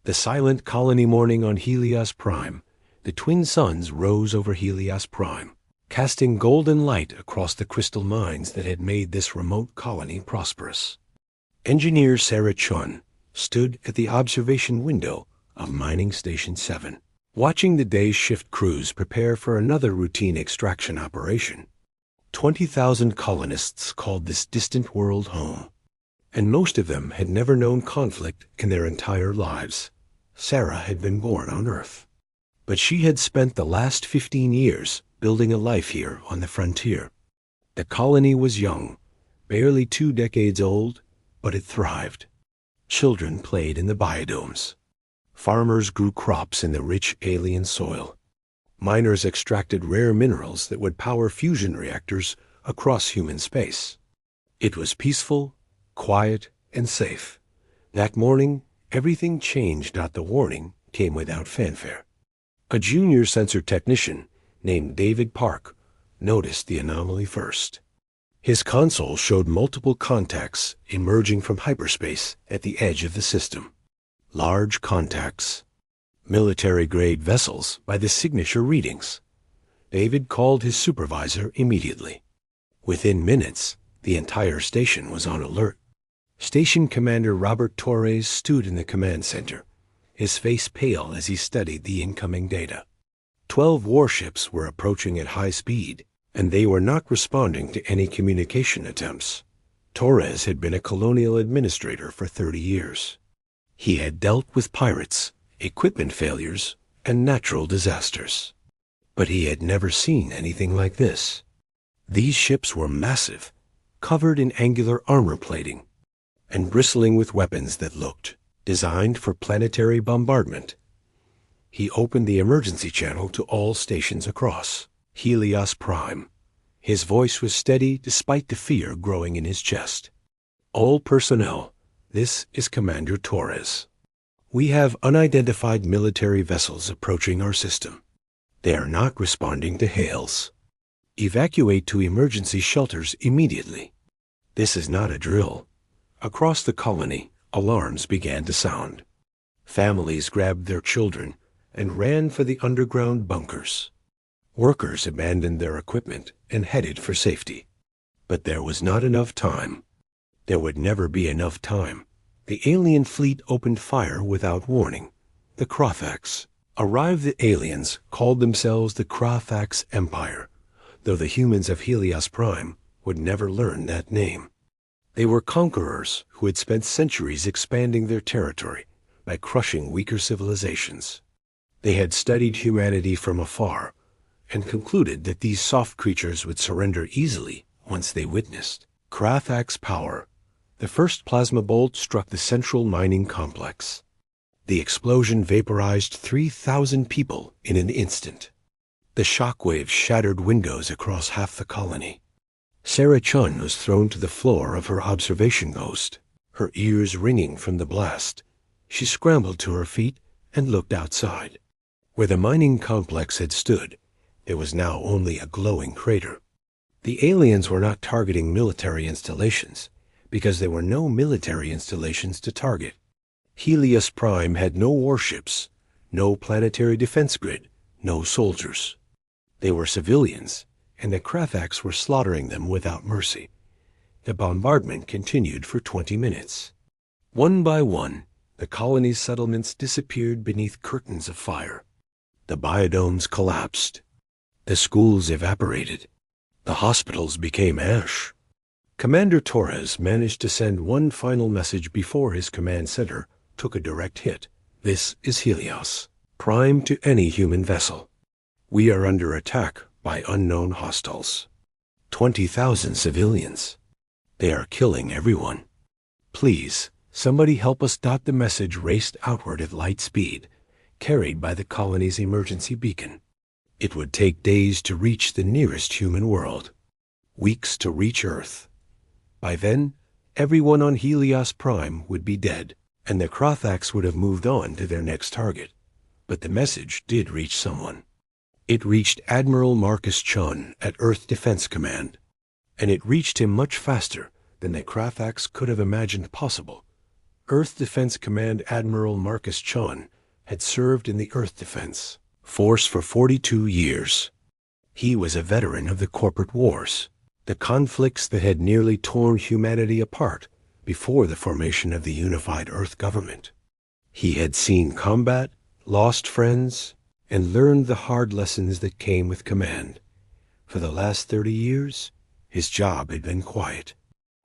The silent colony morning on Helios Prime. The twin suns rose over Helios Prime, casting golden light across the crystal mines that had made this remote colony prosperous. Engineer Sarah Chun stood at the observation window of Mining Station 7, watching the day's shift crews prepare for another routine extraction operation. 20,000 colonists called this distant world home, and most of them had never known conflict in their entire lives. Sarah had been born on Earth, but she had spent the last 15 years building a life here on the frontier. The colony was young, barely 2 decades old, but it thrived. Children played in the biodomes. Farmers grew crops in the rich alien soil. Miners extracted rare minerals that would power fusion reactors across human space. It was peaceful, quiet, and safe. That morning, everything changed. The warning came without fanfare. A junior sensor technician named David Park noticed the anomaly first. His console showed multiple contacts emerging from hyperspace at the edge of the system. Large contacts. Military-grade vessels by the signature readings. David called his supervisor immediately. Within minutes, the entire station was on alert. Station Commander Robert Torres stood in the command center, his face pale as he studied the incoming data. 12 warships were approaching at high speed, and they were not responding to any communication attempts. Torres had been a colonial administrator for 30 years. He had dealt with pirates, equipment failures, and natural disasters. But he had never seen anything like this. These ships were massive, covered in angular armor plating, and bristling with weapons that looked designed for planetary bombardment. He opened the emergency channel to all stations across Helios Prime. His voice was steady despite the fear growing in his chest. All personnel, this is Commander Torres. We have unidentified military vessels approaching our system. They are not responding to hails. Evacuate to emergency shelters immediately. This is not a drill. Across the colony, alarms began to sound. Families grabbed their children and ran for the underground bunkers. Workers abandoned their equipment and headed for safety. But there was not enough time. There would never be enough time. The alien fleet opened fire without warning. The Krothax. Arrived the aliens called themselves the Krothax Empire, though the humans of Helios Prime would never learn that name. They were conquerors who had spent centuries expanding their territory by crushing weaker civilizations. They had studied humanity from afar and concluded that these soft creatures would surrender easily once they witnessed Krothax power. The first plasma bolt struck the central mining complex. The explosion vaporized 3,000 people in an instant. The shockwave shattered windows across half the colony. Sarah Chun was thrown to the floor of her observation post, her ears ringing from the blast. She scrambled to her feet and looked outside. Where the mining complex had stood, there was now only a glowing crater. The aliens were not targeting military installations, because there were no military installations to target. Helios Prime had no warships, no planetary defense grid, no soldiers. They were civilians, and the Krothax were slaughtering them without mercy. The bombardment continued for 20 minutes. One by one, the colony's settlements disappeared beneath curtains of fire. The biodomes collapsed. The schools evaporated. The hospitals became ash. Commander Torres managed to send one final message before his command center took a direct hit. This is Helios, Prime to any human vessel. We are under attack by unknown hostiles. 20,000 civilians. They are killing everyone. Please, somebody help us. The message raced outward at light speed, carried by the colony's emergency beacon. It would take days to reach the nearest human world, weeks to reach Earth. By then, everyone on Helios Prime would be dead, and the Krothax would have moved on to their next target. But the message did reach someone. It reached Admiral Marcus Chun at Earth Defense Command, and it reached him much faster than the Krothax could have imagined possible. Earth Defense Command Admiral Marcus Chon had served in the Earth Defense Force for 42 years. He was a veteran of the corporate wars, the conflicts that had nearly torn humanity apart before the formation of the unified Earth government. He had seen combat, lost friends, and learned the hard lessons that came with command. For the last 30 years, his job had been quiet.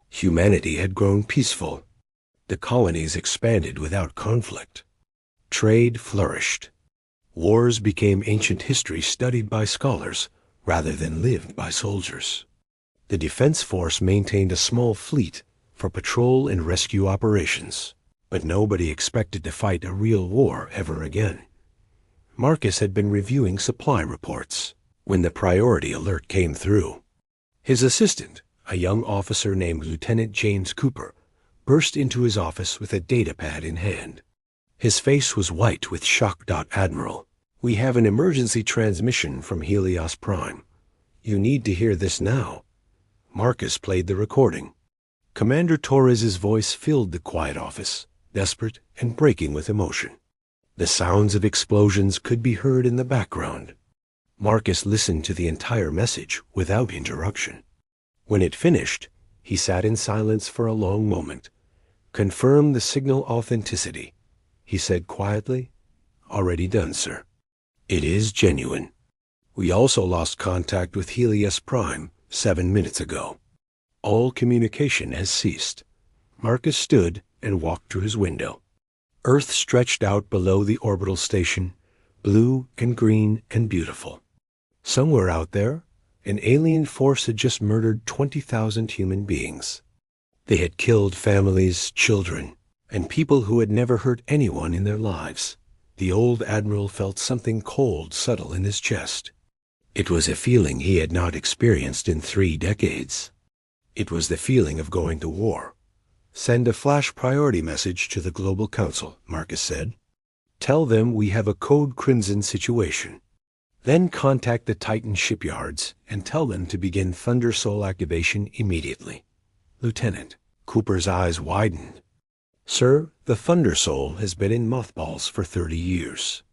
Humanity had grown peaceful. The colonies expanded without conflict. Trade flourished. Wars became ancient history studied by scholars rather than lived by soldiers. The Defense Force maintained a small fleet for patrol and rescue operations, but nobody expected to fight a real war ever again. Marcus had been reviewing supply reports when the priority alert came through. His assistant, a young officer named Lieutenant James Cooper, burst into his office with a datapad in hand. His face was white with shock. "Admiral, we have an emergency transmission from Helios Prime. You need to hear this now." Marcus played the recording. Commander Torres's voice filled the quiet office, desperate and breaking with emotion. The sounds of explosions could be heard in the background. Marcus listened to the entire message without interruption. When it finished, he sat in silence for a long moment. "Confirm the signal authenticity," he said quietly. "Already done, sir." "It is genuine. We also lost contact with Helios Prime 7 minutes ago. All communication has ceased." Marcus stood and walked to his window. Earth stretched out below the orbital station, blue and green and beautiful. Somewhere out there, an alien force had just murdered 20,000 human beings. They had killed families, children, and people who had never hurt anyone in their lives. The old admiral felt something cold settle in his chest. It was a feeling he had not experienced in 3 decades. It was the feeling of going to war. "Send a flash priority message to the Global Council," Marcus said. "Tell them we have a Code Crimson situation. Then contact the Titan shipyards and tell them to begin Thunder-Soul activation immediately." "Lieutenant," Cooper's eyes widened. "Sir, the Thunder-Soul has been in mothballs for 30 years.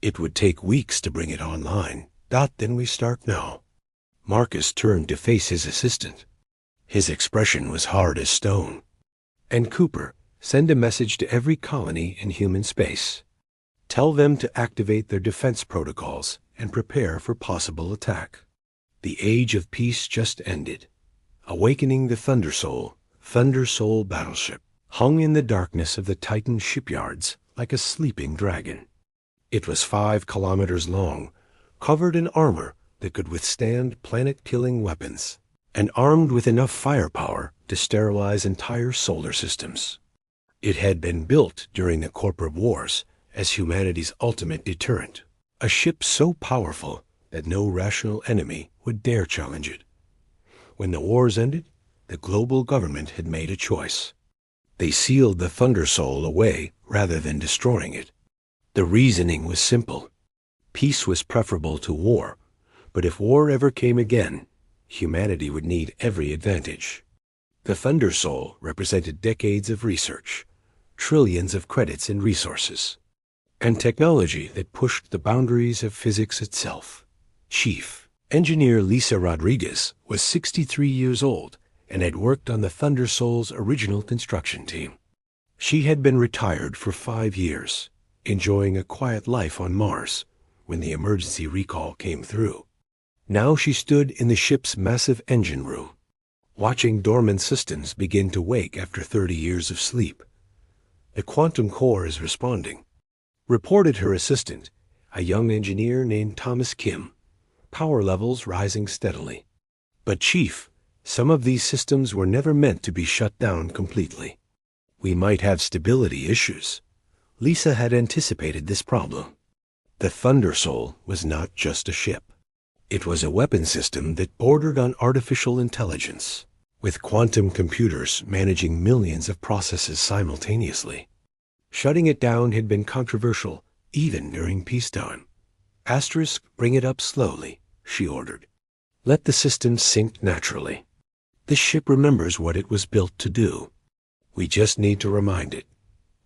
It would take weeks to bring it online. Then we start now." Marcus turned to face his assistant. His expression was hard as stone. "And Cooper, send a message to every colony in human space. Tell them to activate their defense protocols and prepare for possible attack. The age of peace just ended. Awakening the Thunder-Soul Battleship, hung in the darkness of the Titan shipyards like a sleeping dragon. It was 5 kilometers long, covered in armor that could withstand planet-killing weapons, and armed with enough firepower to sterilize entire solar systems. It had been built during the corporate wars as humanity's ultimate deterrent, a ship so powerful that no rational enemy would dare challenge it. When the wars ended, the global government had made a choice. They sealed the Thunder-Soul away rather than destroying it. The reasoning was simple. Peace was preferable to war, but if war ever came again, humanity would need every advantage. The Thunder-Soul represented decades of research, trillions of credits in resources, and technology that pushed the boundaries of physics itself. Chief Engineer Lisa Rodriguez was 63 years old and had worked on the Thunder-Soul's original construction team. She had been retired for 5 years, enjoying a quiet life on Mars when the emergency recall came through. Now she stood in the ship's massive engine room, watching dormant systems begin to wake after 30 years of sleep. "The quantum core is responding," reported her assistant, a young engineer named Thomas Kim, power levels rising steadily. "But Chief, some of these systems were never meant to be shut down completely. We might have stability issues." Lisa had anticipated this problem. The Thunder-Soul was not just a ship. It was a weapon system that bordered on artificial intelligence, with quantum computers managing millions of processes simultaneously. Shutting it down had been controversial, even during peacetime. "Bring it up slowly," she ordered. "Let the system sink naturally. This ship remembers what it was built to do. We just need to remind it.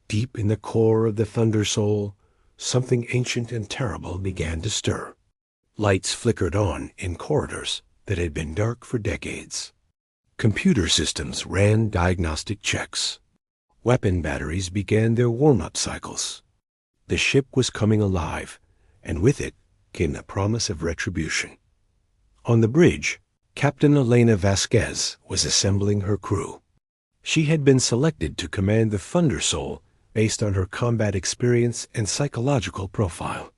Deep in the core of the Thunder-Soul, something ancient and terrible began to stir. Lights flickered on in corridors that had been dark for decades. Computer systems ran diagnostic checks. Weapon batteries began their warm-up cycles. The ship was coming alive, and with it came the promise of retribution. On the bridge, Captain Elena Vasquez was assembling her crew. She had been selected to command the Thunder-Soul based on her combat experience and psychological profile.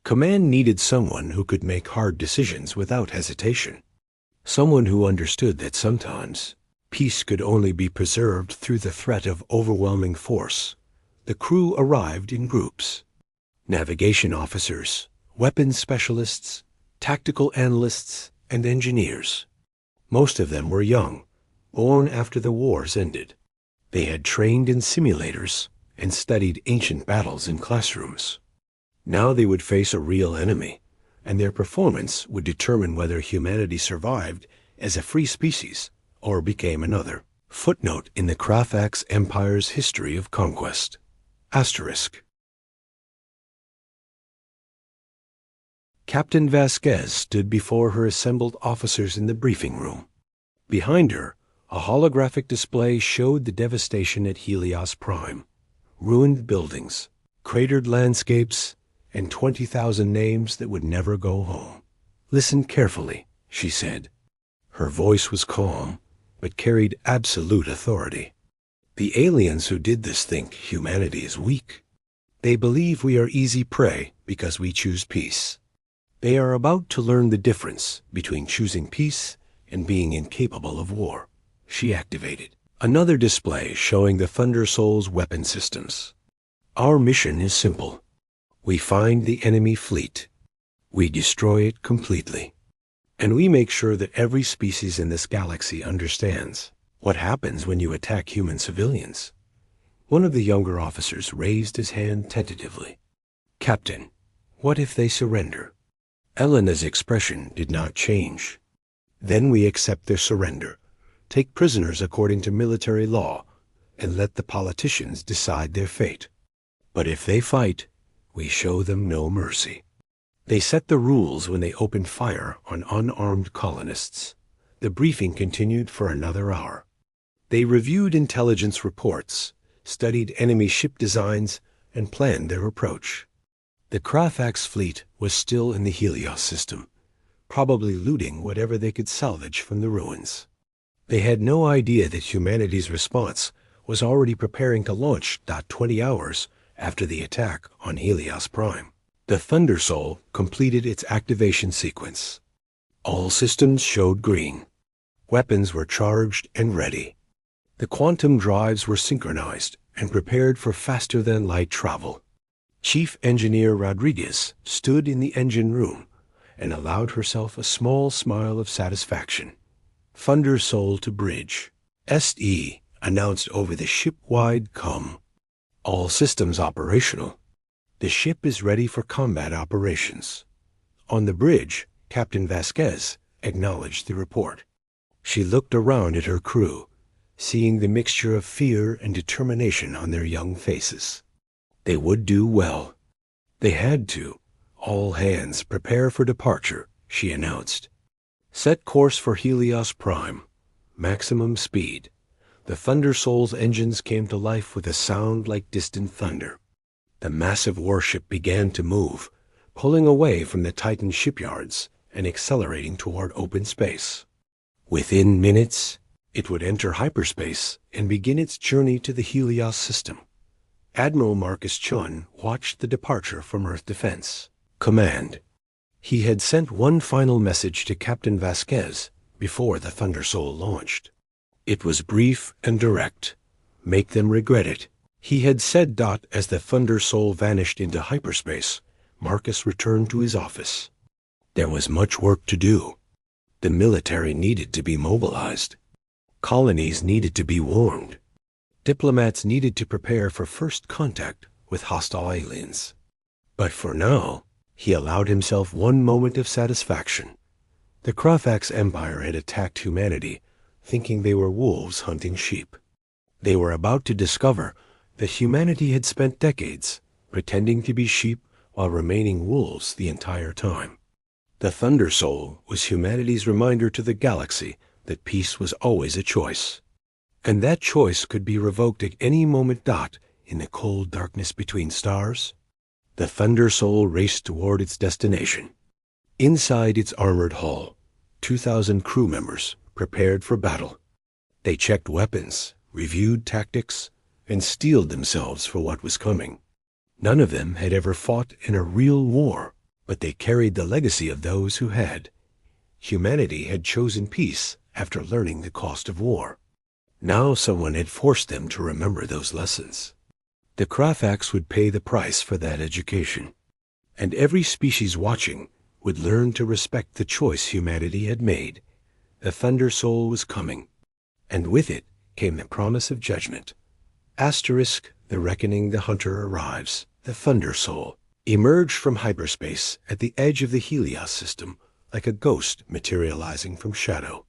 Command needed someone who could make hard decisions without hesitation. Someone who understood that sometimes peace could only be preserved through the threat of overwhelming force. The crew arrived in groups. Navigation officers, weapons specialists, tactical analysts, and engineers. Most of them were young, born after the wars ended. They had trained in simulators and studied ancient battles in classrooms. Now they would face a real enemy, and their performance would determine whether humanity survived as a free species or became another. Footnote in the Krafak's Empire's History of Conquest. Asterisk. Captain Vasquez stood before her assembled officers in the briefing room. Behind her, a holographic display showed the devastation at Helios Prime. Ruined buildings, cratered landscapes, and 20,000 names that would never go home. "Listen carefully," she said. Her voice was calm, but carried absolute authority. "The aliens who did this think humanity is weak. They believe we are easy prey because we choose peace. They are about to learn the difference between choosing peace and being incapable of war." She activated another display showing the Thunder-Soul's weapon systems. "Our mission is simple. We find the enemy fleet. We destroy it completely. And we make sure that every species in this galaxy understands what happens when you attack human civilians." One of the younger officers raised his hand tentatively. "Captain, what if they surrender?" Elena's expression did not change. "Then we accept their surrender, take prisoners according to military law, and let the politicians decide their fate. But if they fight, we show them no mercy." They set the rules when they opened fire on unarmed colonists. The briefing continued for another hour. They reviewed intelligence reports, studied enemy ship designs, and planned their approach. The Krafak's fleet was still in the Helios system, probably looting whatever they could salvage from the ruins. They had no idea that humanity's response was already preparing to launch 20 hours after the attack on Helios Prime. The Thunder-Soul completed its activation sequence. All systems showed green. Weapons were charged and ready. The quantum drives were synchronized and prepared for faster-than-light travel. Chief Engineer Rodriguez stood in the engine room and allowed herself a small smile of satisfaction. "Thunder-Soul to bridge. SE announced over the ship-wide comm. All systems operational. The ship is ready for combat operations." On the bridge, Captain Vasquez acknowledged the report. She looked around at her crew, seeing the mixture of fear and determination on their young faces. They would do well. They had to. "All hands prepare for departure," she announced. "Set course for Helios Prime. Maximum speed." The Thunder-Soul's engines came to life with a sound like distant thunder. The massive warship began to move, pulling away from the Titan shipyards and accelerating toward open space. Within minutes, it would enter hyperspace and begin its journey to the Helios system. Admiral Marcus Chun watched the departure from Earth Defense Command. He had sent one final message to Captain Vasquez before the Thunder-Soul launched. It was brief and direct. "Make them regret it." He had said. As the Thunder-Soul vanished into hyperspace, Marcus returned to his office. There was much work to do. The military needed to be mobilized. Colonies needed to be warned. Diplomats needed to prepare for first contact with hostile aliens. But for now, he allowed himself one moment of satisfaction. The Krafak's Empire had attacked humanity, thinking they were wolves hunting sheep. They were about to discover that humanity had spent decades pretending to be sheep while remaining wolves the entire time. The Thunder-Soul was humanity's reminder to the galaxy that peace was always a choice. And that choice could be revoked at any moment. In the cold darkness between stars, the Thunder-Soul raced toward its destination. Inside its armored hull, 2,000 crew members prepared for battle. They checked weapons, reviewed tactics, and steeled themselves for what was coming. None of them had ever fought in a real war, but they carried the legacy of those who had. Humanity had chosen peace after learning the cost of war. Now someone had forced them to remember those lessons. The Krafaks would pay the price for that education, and every species watching would learn to respect the choice humanity had made. The Thunder-Soul was coming, and with it came the promise of judgment. Asterisk, the reckoning, the hunter arrives. The Thunder-Soul emerged from hyperspace at the edge of the Helios system like a ghost materializing from shadow.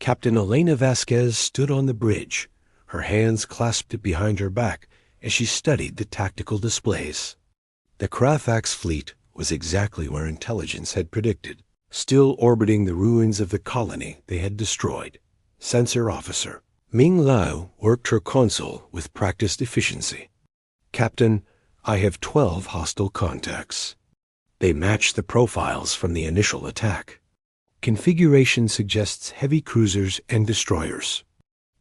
Captain Elena Vasquez stood on the bridge, her hands clasped behind her back as she studied the tactical displays. The Krafaks fleet was exactly where intelligence had predicted, still orbiting the ruins of the colony they had destroyed. Sensor Officer Ming Lao worked her console with practiced efficiency. Captain, I have 12 hostile contacts. They match the profiles from the initial attack. Configuration suggests heavy cruisers and destroyers.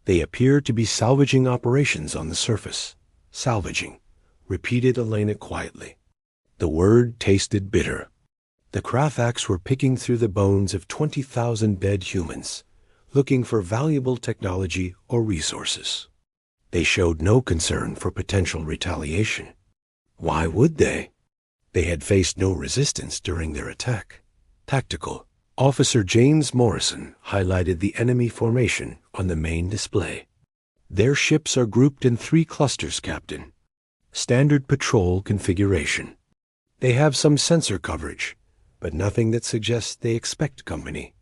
They appear to be salvaging operations on the surface. Salvaging, repeated Elena quietly. The word tasted bitter. The Krafaks were picking through the bones of 20,000 dead humans, looking for valuable technology or resources. They showed no concern for potential retaliation. Why would they? They had faced no resistance during their attack. Tactical. Officer James Morrison highlighted the enemy formation on the main display. Their ships are grouped in 3 clusters, Captain. Standard patrol configuration. They have some sensor coverage, but nothing that suggests they expect company.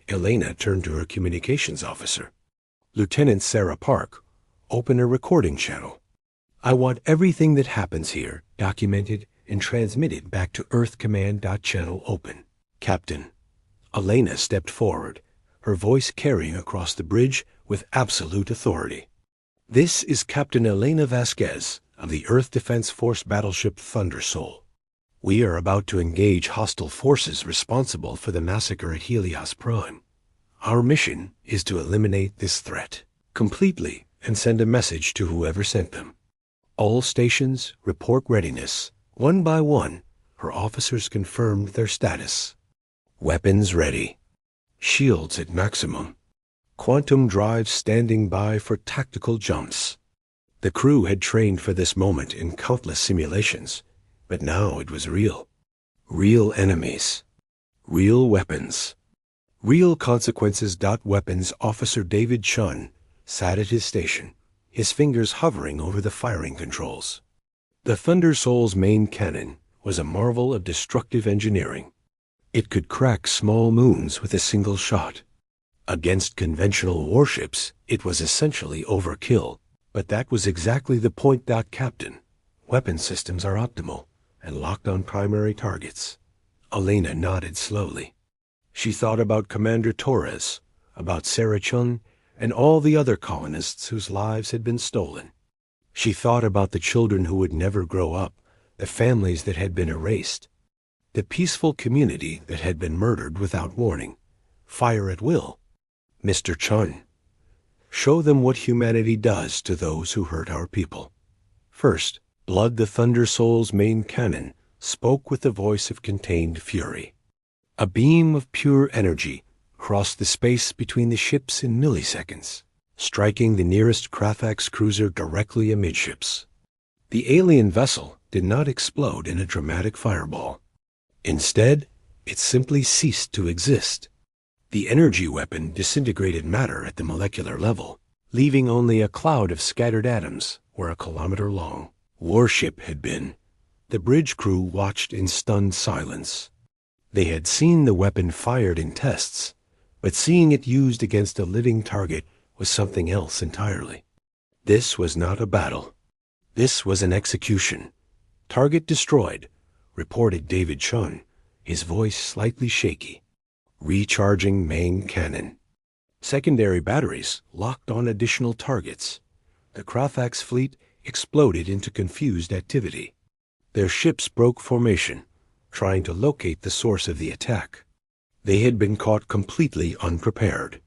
Elena turned to her communications officer. Lieutenant Sarah Park, open a recording channel. I want everything that happens here documented and transmitted back to Earth Command. Channel open. Captain. Elena stepped forward, her voice carrying across the bridge with absolute authority. This is Captain Elena Vasquez of the Earth Defense Force battleship Thunder-Soul. We are about to engage hostile forces responsible for the massacre at Helios Prime. Our mission is to eliminate this threat completely and send a message to whoever sent them. All stations report readiness. One by one, her officers confirmed their status. Weapons ready. Shields at maximum. Quantum drives standing by for tactical jumps. The crew had trained for this moment in countless simulations, but now it was real. Real enemies. Real weapons. Real consequences. Weapons Officer David Chun sat at his station, his fingers hovering over the firing controls. The Thunder-Soul's main cannon was a marvel of destructive engineering. It could crack small moons with a single shot. Against conventional warships, it was essentially overkill, but that was exactly the point. Captain, weapon systems are optimal and locked on primary targets. Elena nodded slowly. She thought about Commander Torres, about Sarah Chun, and all the other colonists whose lives had been stolen. She thought about the children who would never grow up, the families that had been erased, the peaceful community that had been murdered without warning. Fire at will. Mr. Chun, show them what humanity does to those who hurt our people. First, Blood, the Thunder-Soul's main cannon, spoke with the voice of contained fury. A beam of pure energy crossed the space between the ships in milliseconds, striking the nearest Krafaks cruiser directly amidships. The alien vessel did not explode in a dramatic fireball. Instead, it simply ceased to exist. The energy weapon disintegrated matter at the molecular level, leaving only a cloud of scattered atoms where a kilometer-long warship had been. The bridge crew watched in stunned silence. They had seen the weapon fired in tests, but seeing it used against a living target was something else entirely. This was not a battle. This was an execution. Target destroyed, reported David Chun, his voice slightly shaky. Recharging main cannon. Secondary batteries locked on additional targets. The Krafak's fleet exploded into confused activity. Their ships broke formation, trying to locate the source of the attack. They had been caught completely unprepared.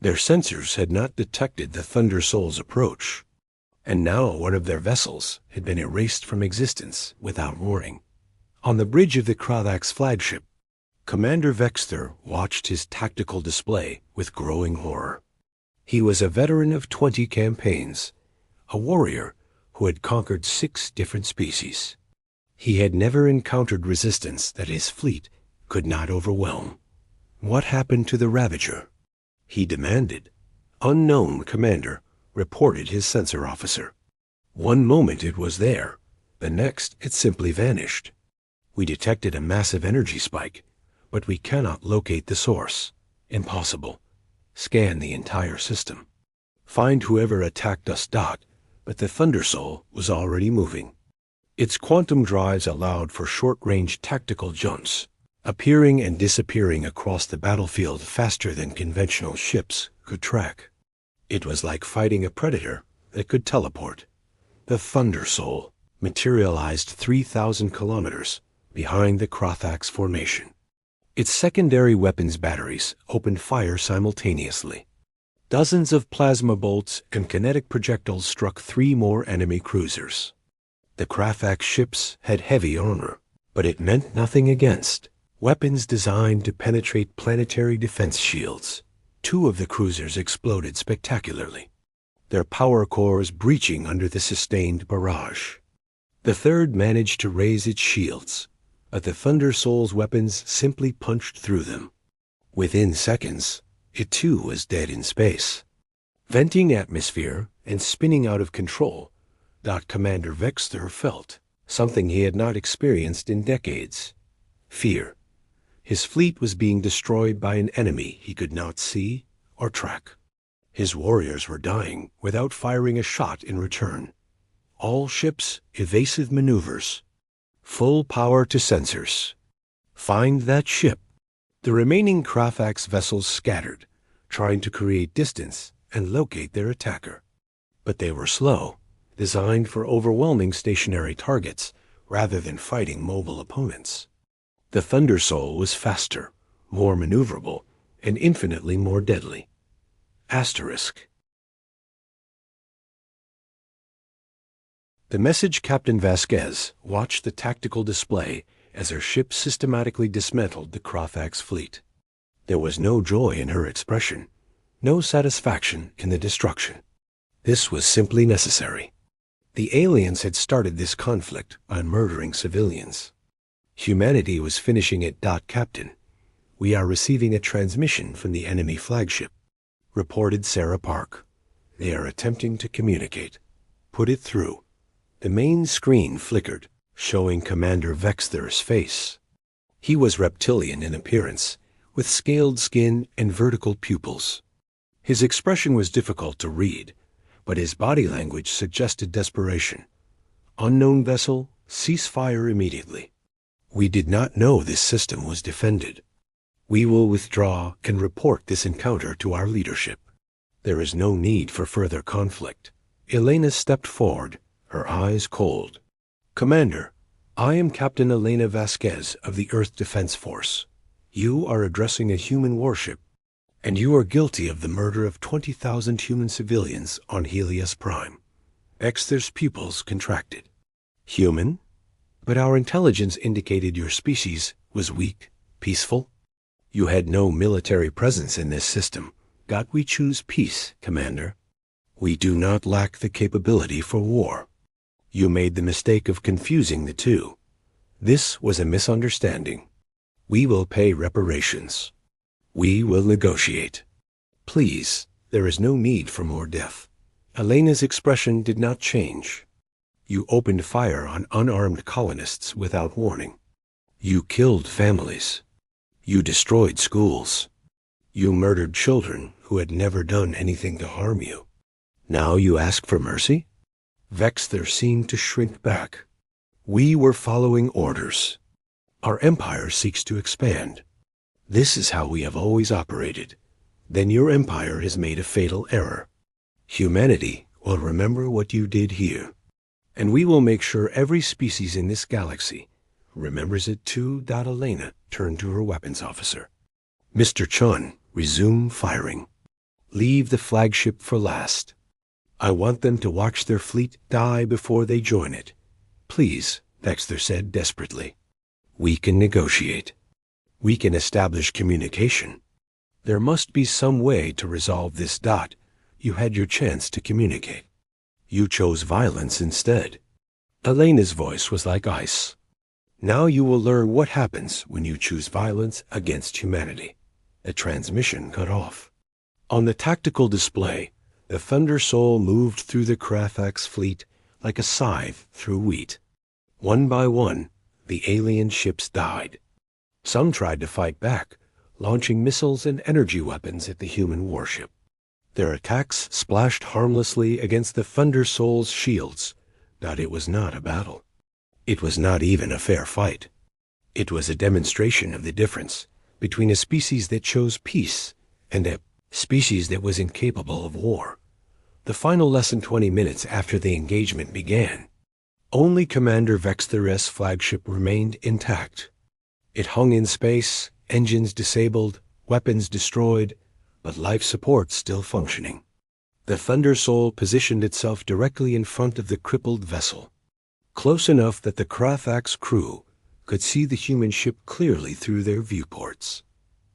Their sensors had not detected the Thunder-Soul's approach, and now one of their vessels had been erased from existence without warning. On the bridge of the Krafak's flagship, Commander Vexter watched his tactical display with growing horror. He was a veteran of 20 campaigns, a warrior who had conquered 6 different species. He had never encountered resistance that his fleet could not overwhelm. What happened to the Ravager? He demanded. Unknown, Commander, reported his sensor officer. One moment it was there, the next it simply vanished. We detected a massive energy spike, but we cannot locate the source. Impossible. Scan the entire system. Find whoever attacked us. But the Thunder-Soul was already moving. Its quantum drives allowed for short-range tactical jumps, appearing and disappearing across the battlefield faster than conventional ships could track. It was like fighting a predator that could teleport. The Thunder-Soul materialized 3,000 kilometers behind the Krafak's formation. Its secondary weapons batteries opened fire simultaneously. Dozens of plasma bolts and kinetic projectiles struck 3 more enemy cruisers. The Krafak ships had heavy armor, but it meant nothing against weapons designed to penetrate planetary defense shields. 2 of the cruisers exploded spectacularly, their power cores breaching under the sustained barrage. The third managed to raise its shields, but the Thunder-Soul's weapons simply punched through them. Within seconds, it too was dead in space. Venting atmosphere and spinning out of control, Commander Vexter felt something he had not experienced in decades. Fear. His fleet was being destroyed by an enemy he could not see or track. His warriors were dying without firing a shot in return. All ships, evasive maneuvers. Full power to sensors. Find that ship. The remaining Krafak's vessels scattered, trying to create distance and locate their attacker. But they were slow, designed for overwhelming stationary targets rather than fighting mobile opponents. The Thunder-Soul was faster, more maneuverable, and infinitely more deadly. Asterisk. The message Captain Vasquez watched the tactical display as her ship systematically dismantled the Krafak's fleet. There was no joy in her expression, no satisfaction in the destruction. This was simply necessary. The aliens had started this conflict by murdering civilians. Humanity was finishing it. Captain, we are receiving a transmission from the enemy flagship, reported Sarah Park. They are attempting to communicate. Put it through. The main screen flickered, showing Commander Vexter's face. He was reptilian in appearance, with scaled skin and vertical pupils. His expression was difficult to read, but his body language suggested desperation. Unknown vessel, cease fire immediately. We did not know this system was defended. We will withdraw and report this encounter to our leadership. There is no need for further conflict. Elena stepped forward, her eyes cold. Commander, I am Captain Elena Vasquez of the Earth Defense Force. You are addressing a human warship, and you are guilty of the murder of 20,000 human civilians on Helios Prime. Exter's pupils contracted. Human? But our intelligence indicated your species was weak, peaceful. You had no military presence in this system. God, we choose peace, Commander. We do not lack the capability for war. You made the mistake of confusing the two. This was a misunderstanding. We will pay reparations. We will negotiate. Please, there is no need for more death. Elena's expression did not change. You opened fire on unarmed colonists without warning. You killed families. You destroyed schools. You murdered children who had never done anything to harm you. Now you ask for mercy? Vexther seemed to shrink back. We were following orders. Our empire seeks to expand. This is how we have always operated. Then your empire has made a fatal error. Humanity will remember what you did here. And we will make sure every species in this galaxy remembers it too. Elena turned to her weapons officer. Mr. Chun, resume firing. Leave the flagship for last. I want them to watch their fleet die before they join it. Please, Vexther said desperately. We can negotiate. We can establish communication. There must be some way to resolve this. You had your chance to communicate. You chose violence instead. Elena's voice was like ice. Now you will learn what happens when you choose violence against humanity. The transmission cut off. On the tactical display, the Thunder-Soul moved through the Krafak's fleet like a scythe through wheat. One by one, the alien ships died. Some tried to fight back, launching missiles and energy weapons at the human warship. Their attacks splashed harmlessly against the Thunder-Soul's shields. It was not a battle. It was not even a fair fight. It was a demonstration of the difference between a species that chose peace and a species that was incapable of war. The final lesson 20 minutes after the engagement began. Only Commander Vexther's flagship remained intact. It hung in space, engines disabled, weapons destroyed, but life support still functioning. The Thunder-Soul positioned itself directly in front of the crippled vessel, close enough that the Krafak's crew could see the human ship clearly through their viewports.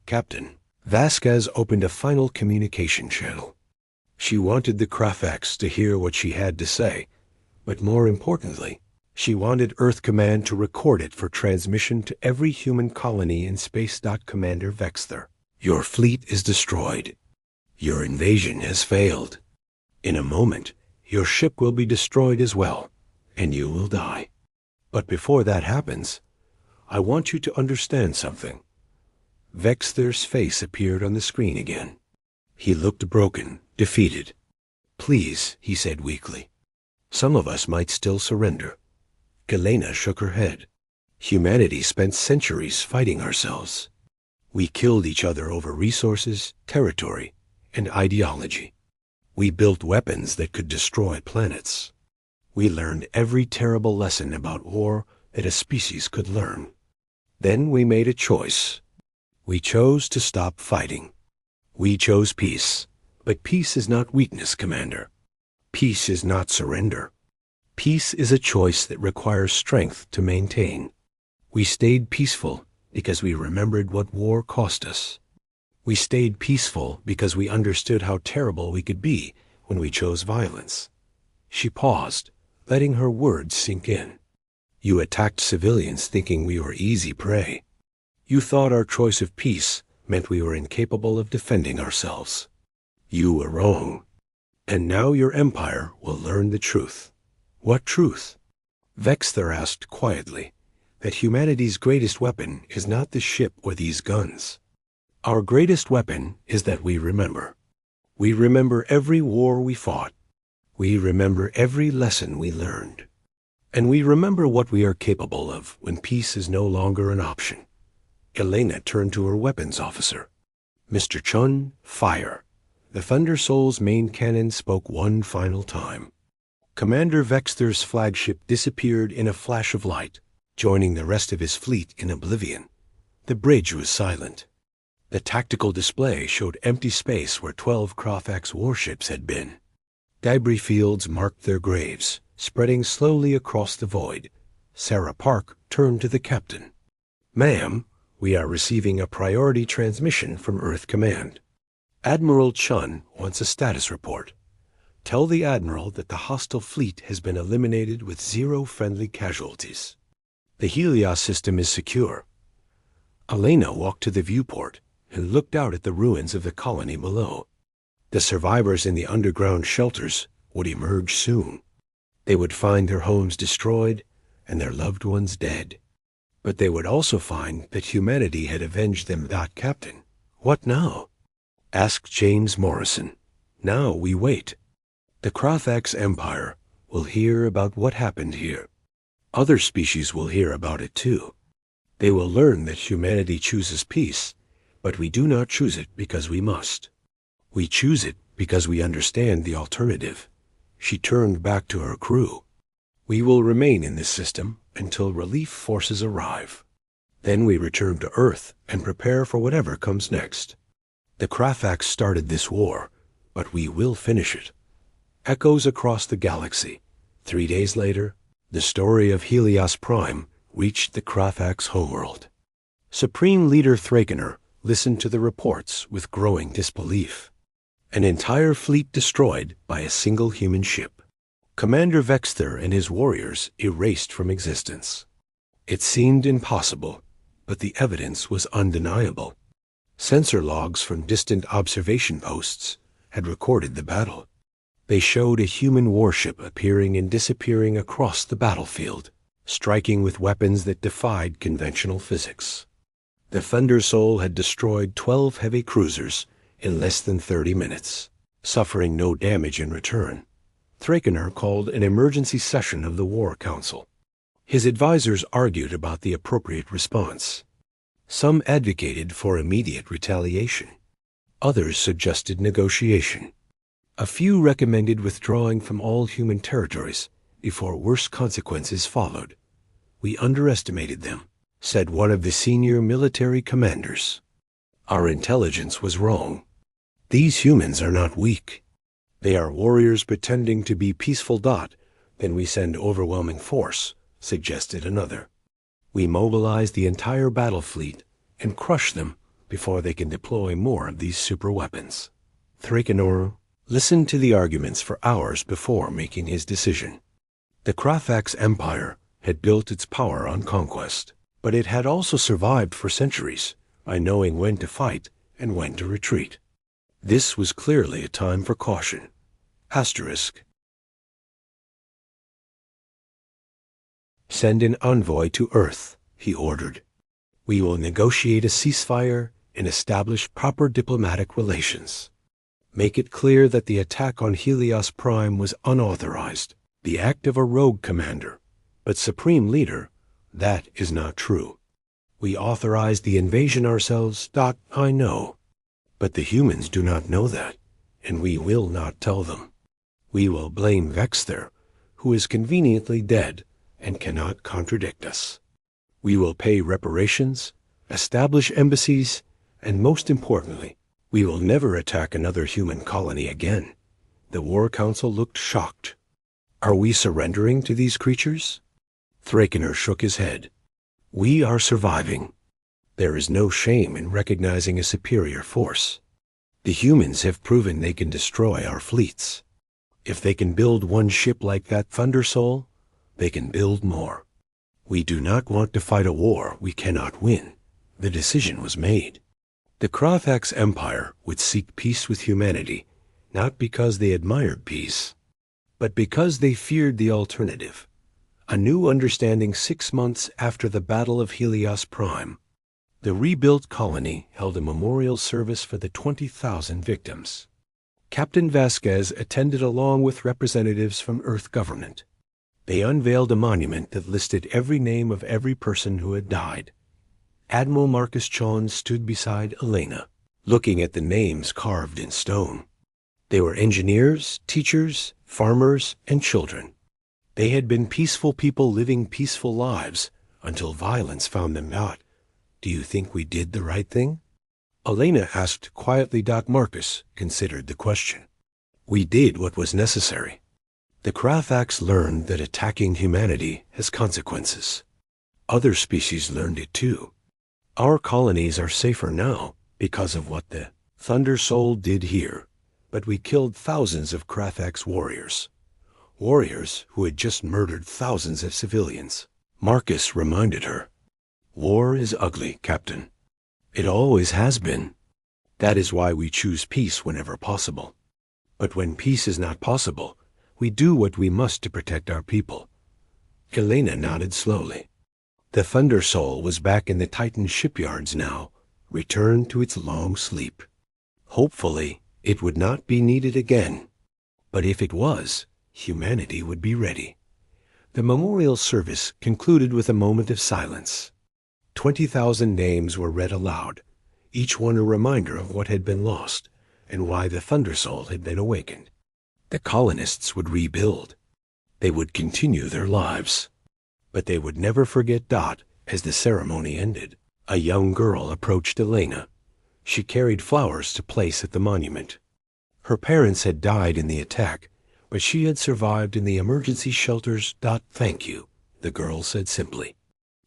Captain, Vasquez opened a final communication channel. She wanted the Krafaks to hear what she had to say, but more importantly, she wanted Earth Command to record it for transmission to every human colony in space. Commander Vexther, your fleet is destroyed. Your invasion has failed. In a moment, your ship will be destroyed as well, and you will die. But before that happens, I want you to understand something. Vexther's face appeared on the screen again. He looked broken, defeated. Please, he said weakly. Some of us might still surrender. Galena shook her head. Humanity spent centuries fighting ourselves. We killed each other over resources, territory, and ideology. We built weapons that could destroy planets. We learned every terrible lesson about war that a species could learn. Then we made a choice. We chose to stop fighting. We chose peace. But peace is not weakness, Commander. Peace is not surrender. Peace is a choice that requires strength to maintain. We stayed peaceful because we remembered what war cost us. We stayed peaceful because we understood how terrible we could be when we chose violence. She paused, letting her words sink in. You attacked civilians thinking we were easy prey. You thought our choice of peace meant we were incapable of defending ourselves. You were wrong. And now your empire will learn the truth. What truth? Vexther asked quietly that humanity's greatest weapon is not the ship or these guns. Our greatest weapon is that we remember. We remember every war we fought. We remember every lesson we learned. And we remember what we are capable of when peace is no longer an option. Elena turned to her weapons officer. Mr. Chun, fire. The Thunder-Soul's main cannon spoke one final time. Commander Vexther's flagship disappeared in a flash of light, joining the rest of his fleet in oblivion. The bridge was silent. The tactical display showed empty space where 12 Krafak's warships had been. Debris fields marked their graves, spreading slowly across the void. Sarah Park turned to the captain. Ma'am, we are receiving a priority transmission from Earth Command. Admiral Chun wants a status report. Tell the Admiral that the hostile fleet has been eliminated with 0 friendly casualties. The Helios system is secure. Elena walked to the viewport and looked out at the ruins of the colony below. The survivors in the underground shelters would emerge soon. They would find their homes destroyed and their loved ones dead. But they would also find that humanity had avenged them. Captain, what now? Asked James Morrison. Now we wait. The Krafak's empire will hear about what happened here. Other species will hear about it too. They will learn that humanity chooses peace, but we do not choose it because we must. We choose it because we understand the alternative. She turned back to her crew. We will remain in this system until relief forces arrive. Then we return to Earth and prepare for whatever comes next. The Krafaks started this war, but we will finish it. Echoes across the galaxy. 3 days later, the story of Helios Prime reached the Krafaks' homeworld. Supreme Leader Thrakener listened to the reports with growing disbelief. An entire fleet destroyed by a single human ship. Commander Vexther and his warriors erased from existence. It seemed impossible, but the evidence was undeniable. Sensor logs from distant observation posts had recorded the battle. They showed a human warship appearing and disappearing across the battlefield, striking with weapons that defied conventional physics. The Thunder-Soul had destroyed 12 heavy cruisers in less than 30 minutes, suffering no damage in return. Thrakener called an emergency session of the War Council. His advisors argued about the appropriate response. Some advocated for immediate retaliation. Others suggested negotiation. A few recommended withdrawing from all human territories before worse consequences followed. We underestimated them, said one of the senior military commanders. Our intelligence was wrong. These humans are not weak. They are warriors pretending to be peaceful. Then we send overwhelming force, suggested another. We mobilize the entire battle fleet and crush them before they can deploy more of these super weapons. Thrakener listened to the arguments for hours before making his decision. The Krafaks Empire had built its power on conquest, but it had also survived for centuries by knowing when to fight and when to retreat. This was clearly a time for caution. Asterisk. Send an envoy to Earth, he ordered. We will negotiate a ceasefire and establish proper diplomatic relations. Make it clear that the attack on Helios Prime was unauthorized, the act of a rogue commander. But Supreme Leader, that is not true. We authorized the invasion ourselves. I know. But the humans do not know that, and we will not tell them. We will blame Vexther, who is conveniently dead and cannot contradict us. We will pay reparations, establish embassies, and most importantly, we will never attack another human colony again. The War Council looked shocked. Are we surrendering to these creatures? Thrakener shook his head. We are surviving. There is no shame in recognizing a superior force. The humans have proven they can destroy our fleets. If they can build one ship like that Thunder-Soul, they can build more. We do not want to fight a war we cannot win. The decision was made. The Krafaks Empire would seek peace with humanity, not because they admired peace, but because they feared the alternative. A new understanding 6 months after the Battle of Helios Prime. The rebuilt colony held a memorial service for the 20,000 victims. Captain Vasquez attended along with representatives from Earth government. They unveiled a monument that listed every name of every person who had died. Admiral Marcus Chon stood beside Elena, looking at the names carved in stone. They were engineers, teachers, farmers, and children. They had been peaceful people living peaceful lives until violence found them out. Do you think we did the right thing? Elena asked quietly. Marcus considered the question. We did what was necessary. The Krafaks learned that attacking humanity has consequences. Other species learned it too. Our colonies are safer now because of what the Thunder-Soul did here, but we killed thousands of Krafaks warriors. Warriors who had just murdered thousands of civilians. Marcus reminded her. War is ugly, Captain. It always has been. That is why we choose peace whenever possible. But when peace is not possible, we do what we must to protect our people. Elena nodded slowly. The Thunder-Soul was back in the Titan shipyards now, returned to its long sleep. Hopefully, it would not be needed again. But if it was, humanity would be ready. The memorial service concluded with a moment of silence. 20,000 names were read aloud, each one a reminder of what had been lost and why the Thunder-Soul had been awakened. The colonists would rebuild. They would continue their lives. But they would never forget Dot as the ceremony ended. A young girl approached Elena. She carried flowers to place at the monument. Her parents had died in the attack, but she had survived in the emergency shelters. Dot, thank you, the girl said simply,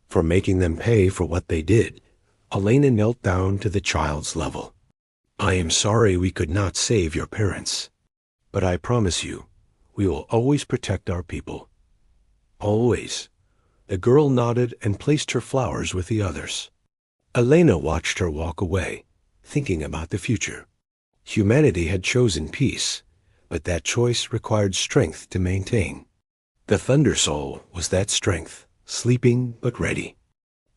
for making them pay for what they did. Elena knelt down to the child's level. I am sorry we could not save your parents, but I promise you, we will always protect our people. Always. The girl nodded and placed her flowers with the others. Elena watched her walk away, thinking about the future. Humanity had chosen peace, but that choice required strength to maintain. The Thunder-Soul was that strength, sleeping but ready.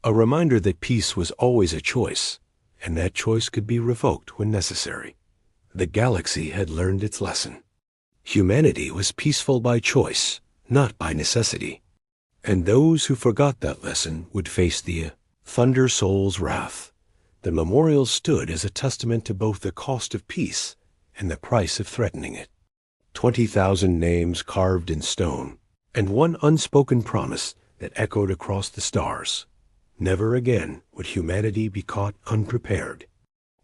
A reminder that peace was always a choice, and that choice could be revoked when necessary. The galaxy had learned its lesson. Humanity was peaceful by choice, not by necessity. And those who forgot that lesson would face the Thunder-Soul's wrath. The memorial stood as a testament to both the cost of peace and the price of threatening it. 20,000 names carved in stone, and one unspoken promise that echoed across the stars. Never again would humanity be caught unprepared.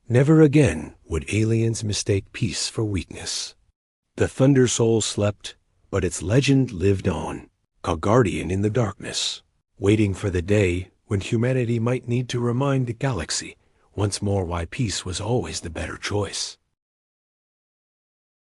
Never again would aliens mistake peace for weakness. The Thunder-Soul slept, but its legend lived on, a guardian in the darkness, waiting for the day when humanity might need to remind the galaxy once more why peace was always the better choice.